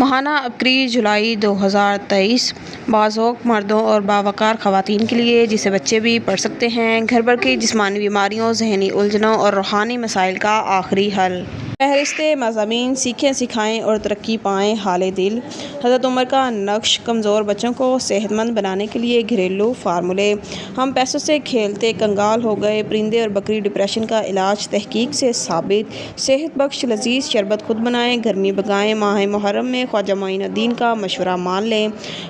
ماہانہ ابکری جولائی 2023 بعض مردوں اور باوقار خواتین کے لیے جسے بچے بھی پڑھ سکتے ہیں، گھر بھر کی جسمانی بیماریوں، ذہنی الجھنوں اور روحانی مسائل کا آخری حل۔ فہرست مضامین: سیکھیں، سکھائیں اور ترقی پائیں حال دل۔ حضرت عمر کا نقش: کمزور بچوں کو صحت مند بنانے کے لیے گھریلو فارمولے۔ ہم پیسوں سے کھیلتے کنگال ہو گئے، پرندے اور بکری ڈپریشن کا علاج تحقیق سے ثابت۔ صحت بخش لذیذ شربت خود بنائیں، گرمی بھگائیں۔ ماہ محرم میں خواجہ معین الدین کا مشورہ مان لیں۔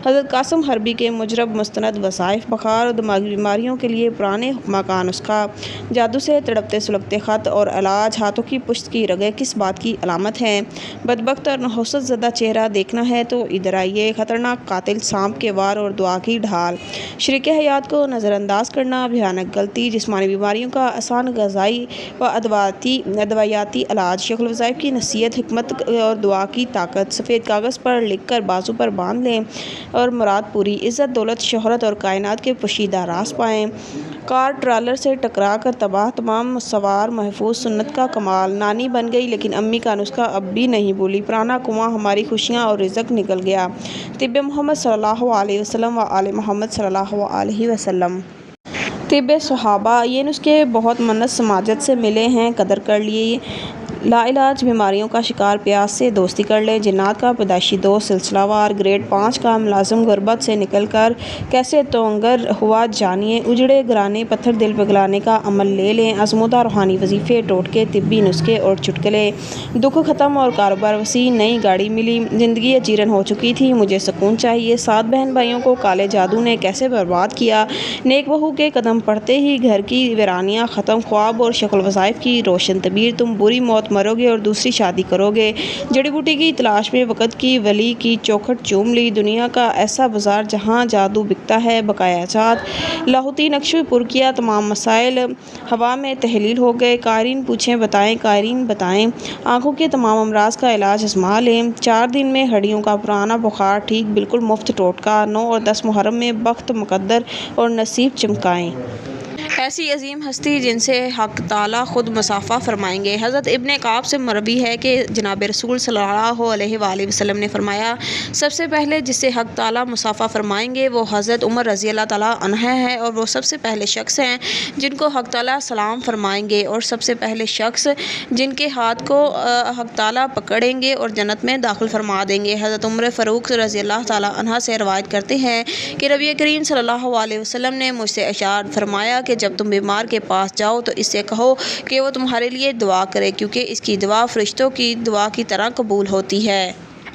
حضرت قاسم حربی کے مجرب مستند وظائف: بخار اور دماغی بیماریوں کے لیے پرانے حکماں کا نسخہ، جادو سے تڑپتے سلگتے خط اور علاج۔ ہاتھوں کی پشت کی رگیں کس بات کی علامت ہیں؟ بدبخت اور نحوست زدہ چہرہ دیکھنا ہے تو ادھر آئیے۔ خطرناک قاتل سانپ کے وار اور دعا کی ڈھال۔ شریک حیات کو نظر انداز کرنا بھیانک غلطی۔ جسمانی بیماریوں کا آسان غذائی و ادویاتی علاج۔ شیخ الوظائف کی نصیحت: حکمت اور دعا کی طاقت۔ سفید کاغذ پر لکھ کر بازو پر باندھ لیں اور مراد پوری۔ عزت، دولت، شہرت اور کائنات کے پوشیدہ راز پائیں۔ کار ٹرالر سے ٹکرا کر تباہ تمام سوار محفوظ۔ سنت کا کمال: نانی بن گئی لیکن امی کا نسخہ اب بھی نہیں بھولی۔ پرانا کنواں ہماری خوشیاں اور رزق نکل گیا۔ طب محمد صلی اللہ علیہ وسلم و آل محمد صلی اللہ علیہ وسلم۔ طب صحابہ: یہ نسخے بہت منت سماجت سے ملے ہیں، قدر کر لیے۔ لاعلاج بیماریوں کا شکار پیاس سے دوستی کر لیں۔ جنات کا پیدائشی دوست سلسلہ وار۔ گریڈ 5 کا ملازم غربت سے نکل کر کیسے تونگر ہوا جانیے۔ اجڑے گرانے پتھر دل پگھلانے کا عمل لے لیں۔ آزمودہ روحانی وظیفے، ٹوٹکے، طبی نسخے اور چٹکلے۔ دکھ ختم اور کاروبار وسیع۔ نئی گاڑی ملی، زندگی اجیرن ہو چکی تھی، مجھے سکون چاہیے۔ 7 بہن بھائیوں کو کالے جادو نے کیسے برباد کیا۔ نیک بہو کے قدم پڑتے ہی گھر کی ویرانیاں ختم۔ خواب اور شیخ الوظائف کی روشن تعبیر: تم بری موت مرو گے اور دوسری شادی کرو گے۔ جڑی بوٹی کی تلاش میں وقت کی ولی کی چوکھٹ چوم لی۔ دنیا کا ایسا بازار جہاں جادو بکتا ہے، بقایا جات۔ لاہوتی نقش پر کیا تمام مسائل ہوا میں تحلیل ہو گئے۔ قارئین پوچھیں بتائیں، قارئین بتائیں۔ آنکھوں کے تمام امراض کا علاج آزما لیں۔ 4 دن میں ہڈیوں کا پرانا بخار ٹھیک، بالکل مفت ٹوٹکا۔ 9 اور 10 محرم میں بخت، مقدر اور نصیب چمکائیں۔ ایسی عظیم ہستی جن سے حق تعالیٰ خود مصافحہ فرمائیں گے۔ حضرت ابن کعب سے مروی ہے کہ جناب رسول صلی اللہ علیہ وآلہ وسلم نے فرمایا، سب سے پہلے جس سے حق تعالیٰ مصافحہ فرمائیں گے وہ حضرت عمر رضی اللہ تعالیٰ عنہ ہیں، اور وہ سب سے پہلے شخص ہیں جن کو حق تعالیٰ سلام فرمائیں گے، اور سب سے پہلے شخص جن کے ہاتھ کو حق تعالیٰ پکڑیں گے اور جنت میں داخل فرما دیں گے۔ حضرت عمر فاروق رضی اللہ تعالیٰ عنہ سے روایت کرتے ہیں کہ نبی کریم صلی اللہ علیہ وسلم نے مجھ سے ارشاد فرمایا کہ جب تم بیمار کے پاس جاؤ تو اس سے کہو کہ وہ تمہارے لیے دعا کرے، کیونکہ اس کی دعا فرشتوں کی دعا کی طرح قبول ہوتی ہے۔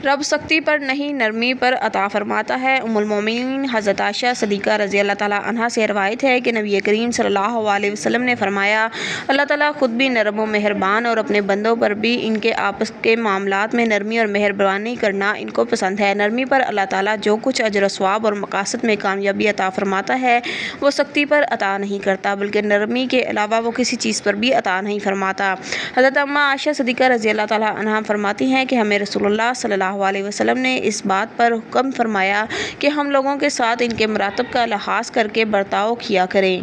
رب سختی پر نہیں، نرمی پر عطا فرماتا ہے۔ ام المومنین حضرت عائشہ صدیقہ رضی اللہ تعالیٰ عنہا سے روایت ہے کہ نبی کریم صلی اللہ علیہ وسلم نے فرمایا، اللہ تعالیٰ خود بھی نرم و مہربان اور اپنے بندوں پر بھی ان کے آپس کے معاملات میں نرمی اور مہربانی کرنا ان کو پسند ہے۔ نرمی پر اللہ تعالیٰ جو کچھ اجر و ثواب اور مقاصد میں کامیابی عطا فرماتا ہے وہ سختی پر عطا نہیں کرتا، بلکہ نرمی کے علاوہ وہ کسی چیز پر بھی عطا نہیں فرماتا۔ حضرت اماں عائشہ صدیقہ رضی اللہ تعالیٰ عنہا فرماتی ہیں کہ ہمیں رسول اللہ صلی اللہ علیہ وسلم نے اس بات پر حکم فرمایا کہ ہم لوگوں کے ساتھ ان کے مراتب کا لحاظ کر کے برتاؤ کیا کریں۔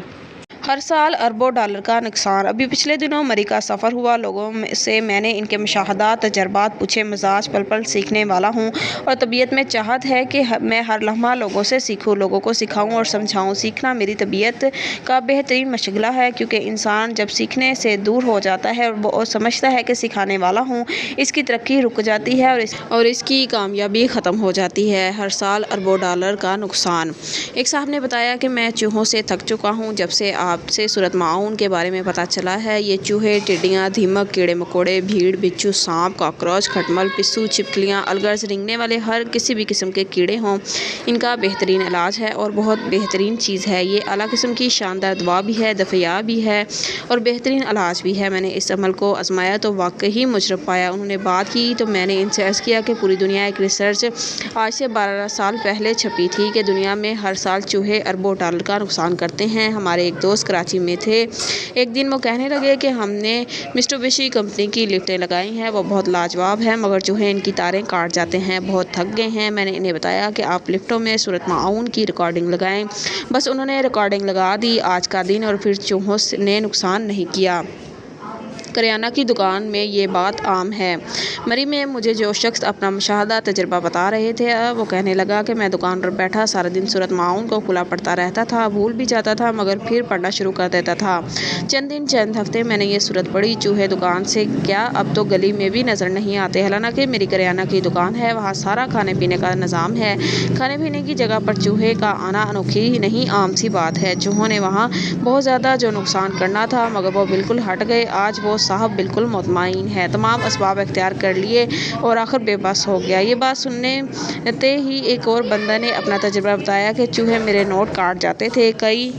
ہر سال اربوں ڈالر کا نقصان۔ ابھی پچھلے دنوں مری کا سفر ہوا، لوگوں سے میں نے ان کے مشاہدات، تجربات پوچھے۔ مزاج پل پل سیکھنے والا ہوں اور طبیعت میں چاہت ہے کہ میں ہر لمحہ لوگوں سے سیکھوں، لوگوں کو سکھاؤں اور سمجھاؤں۔ سیکھنا میری طبیعت کا بہترین مشغلہ ہے، کیونکہ انسان جب سیکھنے سے دور ہو جاتا ہے اور سمجھتا ہے کہ سکھانے والا ہوں، اس کی ترقی رک جاتی ہے اور اس کی کامیابی ختم ہو جاتی ہے۔ ہر سال اربوں ڈالر کا نقصان۔ ایک صاحب نے بتایا کہ میں چوہوں سے تھک چکا ہوں، جب سے آپ سے سورۃ معاون کے بارے میں پتہ چلا ہے۔ یہ چوہے، ٹڈیاں، دیمک، کیڑے مکوڑے، بھیڑ، بچھو، سانپ، کاکروچ، کھٹمل، پسو، چھپکلیاں، الغرض رینگنے والے ہر کسی بھی قسم کے کیڑے ہوں، ان کا بہترین علاج ہے اور بہت بہترین چیز ہے۔ یہ اعلیٰ قسم کی شاندار دوا بھی ہے، دفعیہ بھی ہے اور بہترین علاج بھی ہے۔ میں نے اس عمل کو آزمایا تو واقعی مجرب پایا۔ انہوں نے بات کی تو میں نے ان سے عرض کیا کہ پوری دنیا ایک ریسرچ آج سے 12 سال پہلے چھپی تھی کہ دنیا میں ہر سال چوہے اربوں ڈالر کا نقصان کرتے ہیں۔ ہمارے ایک دوست کراچی میں تھے، ایک دن وہ کہنے لگے کہ ہم نے مٹسوبشی کمپنی کی لفٹیں لگائی ہیں، وہ بہت لاجواب ہیں، مگر چوہے ان کی تاریں کاٹ جاتے ہیں، بہت تھک گئے ہیں۔ میں نے انہیں بتایا کہ آپ لفٹوں میں سورۃ معاون کی ریکارڈنگ لگائیں۔ بس انہوں نے ریکارڈنگ لگا دی۔ آج کا دن اور پھر چوہوں نے نقصان نہیں کیا۔ کریانہ کی دکان میں یہ بات عام ہے۔ مری میں مجھے جو شخص اپنا مشاہدہ تجربہ بتا رہے تھے، وہ کہنے لگا کہ میں دکان پر بیٹھا سارا دن سورۃ ماؤن کو کھلا پڑھتا رہتا تھا، بھول بھی جاتا تھا مگر پھر پڑھنا شروع کر دیتا تھا۔ چند دن چند ہفتے میں نے یہ سورت پڑھی، چوہے دکان سے کیا اب تو گلی میں بھی نظر نہیں آتے۔ حالانکہ میری کریانہ کی دکان ہے، وہاں سارا کھانے پینے کا نظام ہے، کھانے پینے کی جگہ پر چوہے کا آنا انوکھی نہیں عام سی بات ہے۔ چوہوں نے وہاں بہت زیادہ جو نقصان کرنا تھا مگر وہ بالکل ہٹ گئے۔ آج وہ صاحب بالکل مطمئن ہے، تمام اسباب اختیار کر لیے اور آخر بے بس ہو گیا۔ یہ بات سنتے ہی ایک اور بندہ نے اپنا تجربہ بتایا کہ چوہے میرے نوٹ کاٹ جاتے تھے، کئی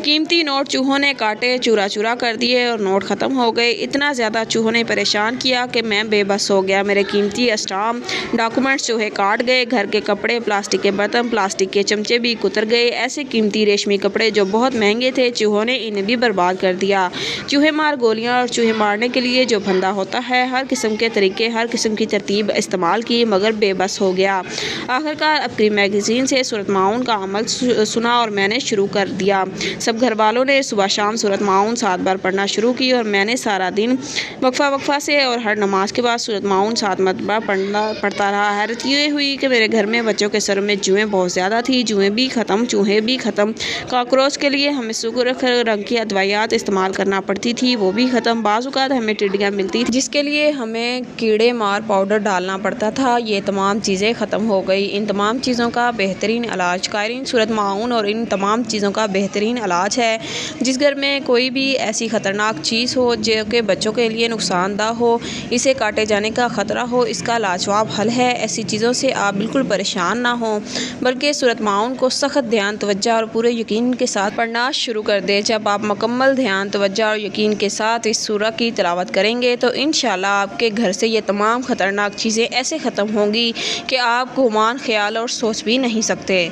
قیمتی نوٹ چوہوں نے کاٹے، چورا چورا کر دیے اور نوٹ ختم ہو گئے۔ اتنا زیادہ چوہوں نے پریشان کیا کہ میں بے بس ہو گیا۔ میرے قیمتی اسٹامپ ڈاکومنٹس چوہے کاٹ گئے، گھر کے کپڑے، پلاسٹک کے برتن، پلاسٹک کے چمچے بھی کتر گئے۔ ایسے قیمتی ریشمی کپڑے جو بہت مہنگے تھے، چوہوں نے انہیں بھی برباد کر دیا۔ چوہے مار گولیاں اور چوہے مارنے کے لیے جو پھندا ہوتا ہے، ہر قسم کے طریقے، ہر قسم کی ترتیب استعمال کی مگر بے بس ہو گیا۔ آخرکار اپنی میگزین سے سورۃ ماؤن کا عمل سنا اور میں نے شروع کر دیا۔ سب گھر والوں نے صبح شام سورۃ ماؤن 7 بار پڑھنا شروع کی اور میں نے سارا دن وقفہ سے اور ہر نماز کے بعد سورۃ ماؤن 7 مرتبہ پڑھتا رہا۔ حیرت یہ ہوئی کہ میرے گھر میں بچوں کے سروں میں جوئیں بہت زیادہ تھیں، جوئیں بھی ختم، چوہے بھی ختم۔ کاکروچ کے لیے ہمیں سرخ رنگ کی ادویات استعمال کرنا پڑتی تھی، وہ بھی ختم۔ بعض اوقات ہمیں ٹڈیاں ملتی تھیں جس کے لیے ہمیں کیڑے مار پاؤڈر ڈالنا پڑتا تھا، یہ تمام چیزیں ختم ہو گئی۔ ان تمام چیزوں کا بہترین علاج قائرین سورۃ ماؤن اور ان تمام چیزوں کا بہترین علاج ہے۔ جس گھر میں کوئی بھی ایسی خطرناک چیز ہو جو کہ بچوں کے لیے نقصان دہ ہو، اسے کاٹے جانے کا خطرہ ہو، اس کا لاجواب حل ہے۔ ایسی چیزوں سے آپ بالکل پریشان نہ ہوں بلکہ سورۃ ماؤن کو سخت دھیان، توجہ اور پورے یقین کے ساتھ پڑھنا شروع کر دیں۔ جب آپ مکمل دھیان، توجہ اور یقین کے ساتھ اس سورہ کی تلاوت کریں گے تو انشاءاللہ آپ کے گھر سے یہ تمام خطرناک چیزیں ایسے ختم ہوں گی کہ آپ گمان، خیال اور سوچ بھی نہیں سکتے۔